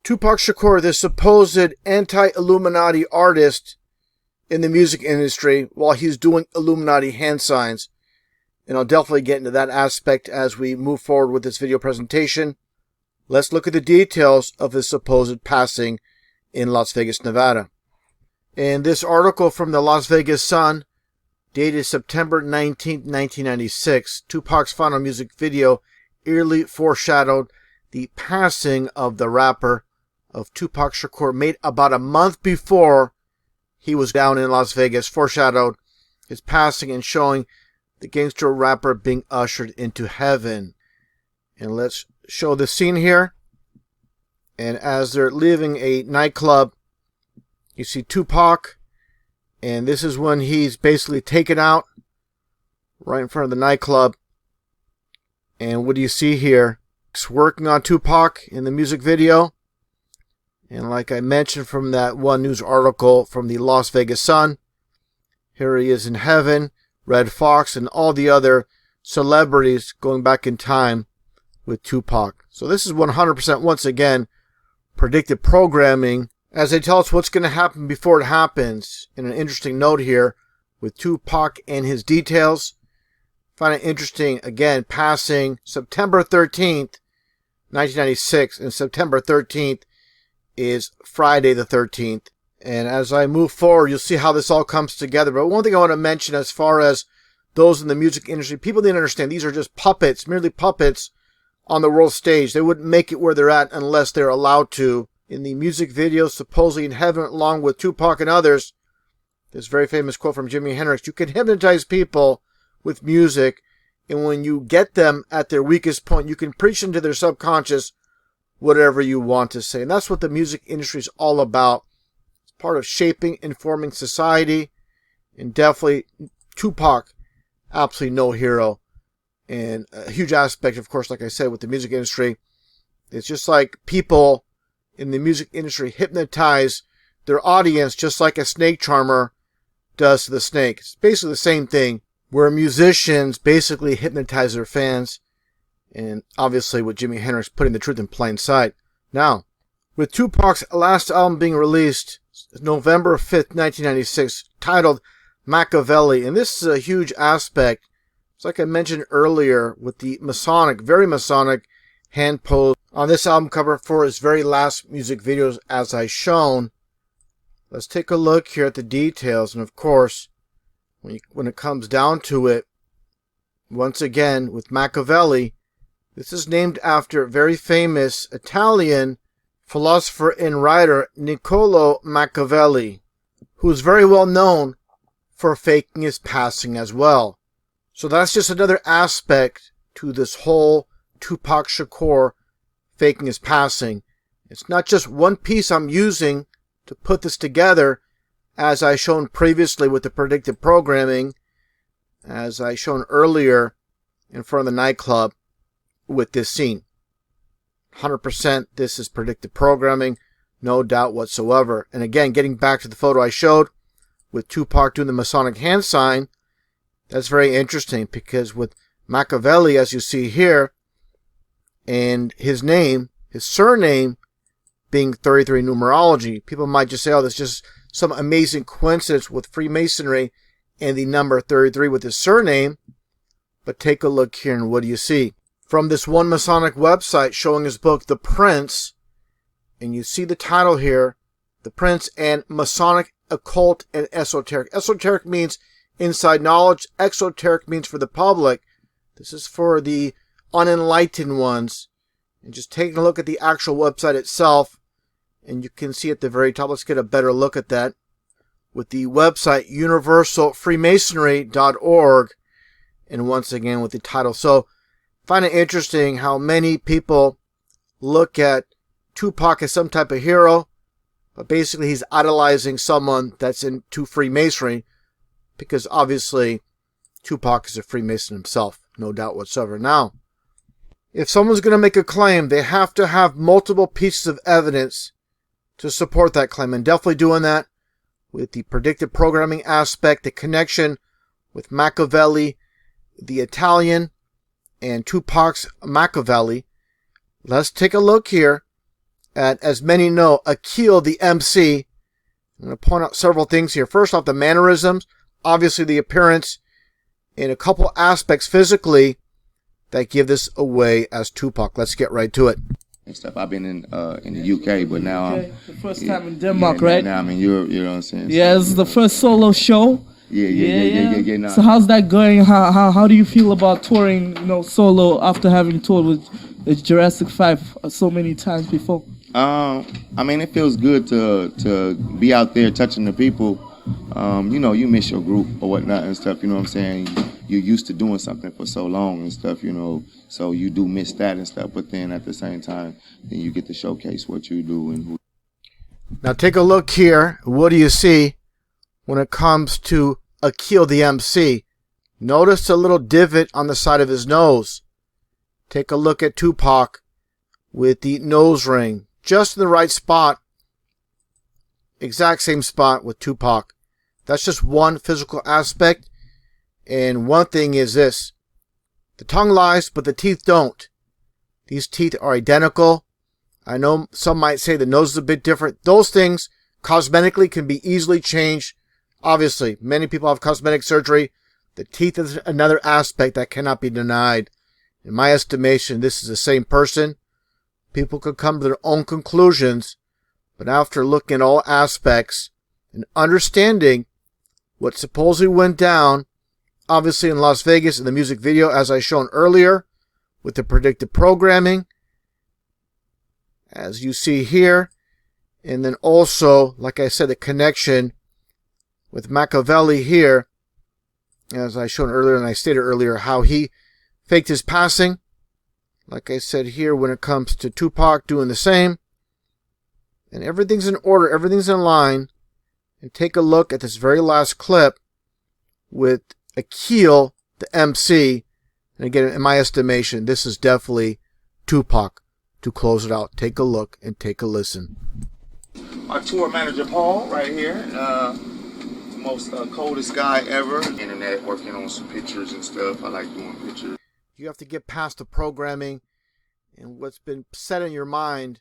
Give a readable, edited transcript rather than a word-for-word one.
Tupac Shakur, this supposed anti-Illuminati artist in the music industry, while he's doing Illuminati hand signs. And I'll definitely get into that aspect as we move forward with this video presentation. Let's look at the details of his supposed passing in Las Vegas, Nevada. In this article from the Las Vegas Sun, dated September 19, 1996, Tupac's final music video eerily foreshadowed the passing of the rapper of Tupac Shakur, made about a month before he was down in Las Vegas, foreshadowed his passing and showing the gangster rapper being ushered into heaven. And let's show the scene here. And as they're leaving a nightclub, you see Tupac, and this is when he's basically taken out right in front of the nightclub. And what do you see here? He's working on Tupac in the music video. And like I mentioned from that one news article from the Las Vegas Sun, here he is in heaven, Red Fox, and all the other celebrities going back in time with Tupac. So this is 100% once again predictive programming as they tell us what's going to happen before it happens. And an interesting note here with Tupac and his details. Find it interesting, again, passing September 13th, 1996, and September 13th is Friday the 13th. And as I move forward, you'll see how this all comes together. But one thing I want to mention as far as those in the music industry, people didn't understand these are just puppets, merely puppets on the world stage. They wouldn't make it where they're at unless they're allowed to. In the music video, supposedly in heaven, along with Tupac and others, this very famous quote from Jimi Hendrix, you can hypnotize people with music, and when you get them at their weakest point, you can preach into their subconscious whatever you want to say. And that's what the music industry is all about. It's part of shaping, informing society, and definitely Tupac, absolutely no hero. And a huge aspect, of course, like I said, with the music industry, it's just like people in the music industry hypnotize their audience just like a snake charmer does to the snake. It's basically the same thing, where musicians basically hypnotize their fans. And obviously with Jimi Hendrix putting the truth in plain sight. Now, with Tupac's last album being released November 5th, 1996, titled Machiavelli. And this is a huge aspect. It's like I mentioned earlier with the Masonic, very Masonic hand pose on this album cover for his very last music videos as I shown. Let's take a look here at the details. And of course, when it comes down to it, once again with Machiavelli, this is named after very famous Italian philosopher and writer Niccolo Machiavelli, who is very well known for faking his passing as well. So that's just another aspect to this whole Tupac Shakur faking his passing. It's not just one piece I'm using to put this together, as I shown previously with the predictive programming, as I shown earlier in front of the nightclub with this scene. 100% this is predictive programming, no doubt whatsoever. And again, getting back to the photo I showed with Tupac doing the Masonic hand sign, that's very interesting because with Machiavelli, as you see here, and his name, his surname being 33 numerology, people might just say, oh, that's just some amazing coincidence with Freemasonry and the number 33 with his surname. But take a look here, and what do you see? From this one Masonic website showing his book, The Prince, and you see the title here, The Prince and Masonic Occult and Esoteric. Esoteric means inside knowledge. Exoteric means for the public. This is for the unenlightened ones. And just taking a look at the actual website itself, and you can see at the very top, let's get a better look at that, with the website universalfreemasonry.org, and once again with the title. So, find it interesting how many people look at Tupac as some type of hero, but basically he's idolizing someone that's into Freemasonry, because obviously Tupac is a Freemason himself, no doubt whatsoever. Now, if someone's going to make a claim, they have to have multiple pieces of evidence to support that claim, and definitely doing that with the predictive programming aspect, the connection with Machiavelli, the Italian, and Tupac's Machiavelli. Let's take a look here at, as many know, Akil the MC. I'm going to point out several things here. First off, the mannerisms, obviously the appearance, and a couple aspects physically that give this away as Tupac. Let's get right to it. And stuff. I've been in the UK, but now I'm the first time in Denmark, right? Now I'm in Europe. You know what I'm saying? Yeah, this is the first solo show. Yeah. Nah. So how's that going? How do you feel about touring, solo after having toured with Jurassic 5 so many times before? I mean, it feels good to be out there touching the people. You miss your group or whatnot and stuff. You know what I'm saying? You're used to doing something for so long and stuff. So you do miss that and stuff. But then at the same time, then you get to showcase what you do and who. Now take a look here. What do you see when it comes to Akil the MC? Notice a little divot on the side of his nose. Take a look at Tupac with the nose ring. Just in the right spot. Exact same spot with Tupac. That's just one physical aspect. And one thing is this. The tongue lies, but the teeth don't. These teeth are identical. I know some might say the nose is a bit different. Those things cosmetically can be easily changed. Obviously, many people have cosmetic surgery. The teeth is another aspect that cannot be denied. In my estimation, this is the same person. People could come to their own conclusions, but after looking at all aspects and understanding what supposedly went down, obviously in Las Vegas in the music video, as I shown earlier, with the predictive programming, as you see here, and then also, like I said, the connection with Machiavelli here, as I shown earlier and I stated earlier, how he faked his passing. Like I said here, when it comes to Tupac doing the same. And everything's in order, everything's in line. And take a look at this very last clip with Akil, the MC. And again, in my estimation, this is definitely Tupac to close it out. Take a look and take a listen. Our tour manager, Paul, right here. Most coldest guy ever. Internet, working on some pictures and stuff. I like doing pictures. You have to get past the programming and what's been set in your mind.